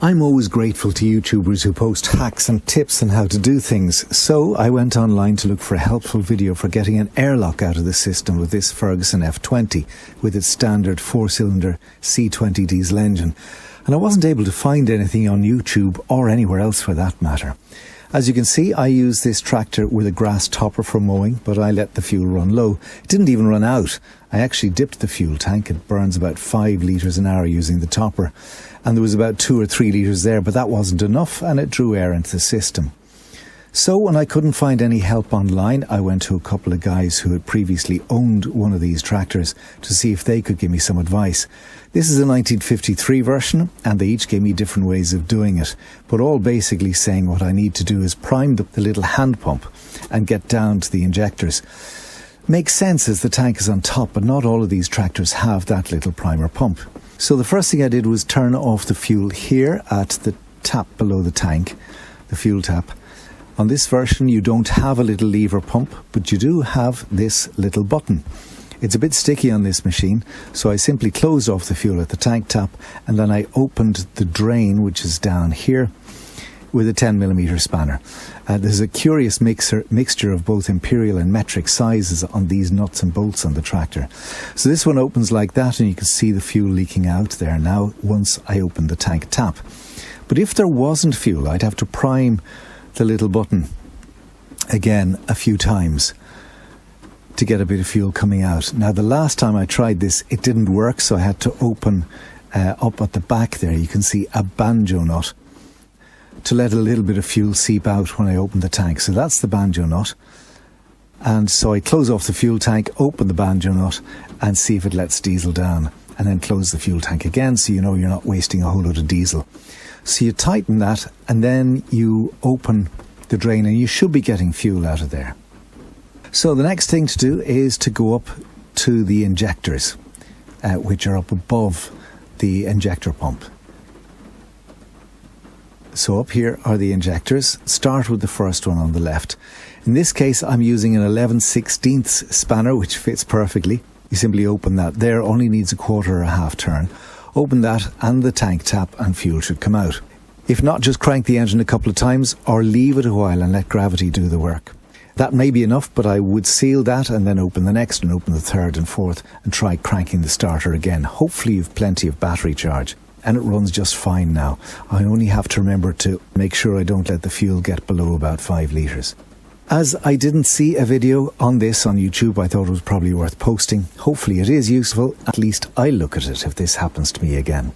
I'm always grateful to YouTubers who post hacks and tips on how to do things, so I went online to look for a helpful video for getting an airlock out of the system with this Ferguson F20 with its standard 4-cylinder C20 diesel engine, and I wasn't able to find anything on YouTube or anywhere else for that matter. As you can see, I use this tractor with a grass topper for mowing, but I let the fuel run low. It didn't even run out. I actually dipped the fuel tank. It burns about 5 litres an hour using the topper, and there was about 2 or 3 litres there, but that wasn't enough, and it drew air into the system. So when I couldn't find any help online, I went to a couple of guys who had previously owned one of these tractors to see if they could give me some advice. This is a 1953 version, and they each gave me different ways of doing it, but all basically saying what I need to do is prime the little hand pump and get down to the injectors. Makes sense as the tank is on top, but not all of these tractors have that little primer pump. So the first thing I did was turn off the fuel here at the tap below the tank, the fuel tap. On this version you don't have a little lever pump, but you do have this little button. It's a bit sticky on this machine, so I simply closed off the fuel at the tank tap, and then I opened the drain, which is down here, with a 10mm spanner. There's a curious mixture of both imperial and metric sizes on these nuts and bolts on the tractor. So this one opens like that, and you can see the fuel leaking out there now once I open the tank tap. But if there wasn't fuel, I'd have to prime the little button again a few times to get a bit of fuel coming out. Now the last time I tried this it didn't work, so I had to open up at the back there, you can see a banjo nut to let a little bit of fuel seep out when I open the tank. So that's the banjo nut, and so I close off the fuel tank, open the banjo nut and see if it lets diesel down, and then close the fuel tank again so you know you're not wasting a whole load of diesel. So you tighten that and then you open the drain and you should be getting fuel out of there. So the next thing to do is to go up to the injectors, which are up above the injector pump. So up here are the injectors. Start with the first one on the left. In this case I'm using an 11/16 spanner, which fits perfectly. You simply open that there, only needs a quarter or a half turn. Open that and the tank tap and fuel should come out. If not, just crank the engine a couple of times or leave it a while and let gravity do the work. That may be enough, but I would seal that and then open the next and open the third and fourth and try cranking the starter again. Hopefully you've plenty of battery charge, and it runs just fine now. I only have to remember to make sure I don't let the fuel get below about 5 litres. As I didn't see a video on this on YouTube, I thought it was probably worth posting. Hopefully it is useful. At least I'll look at it if this happens to me again.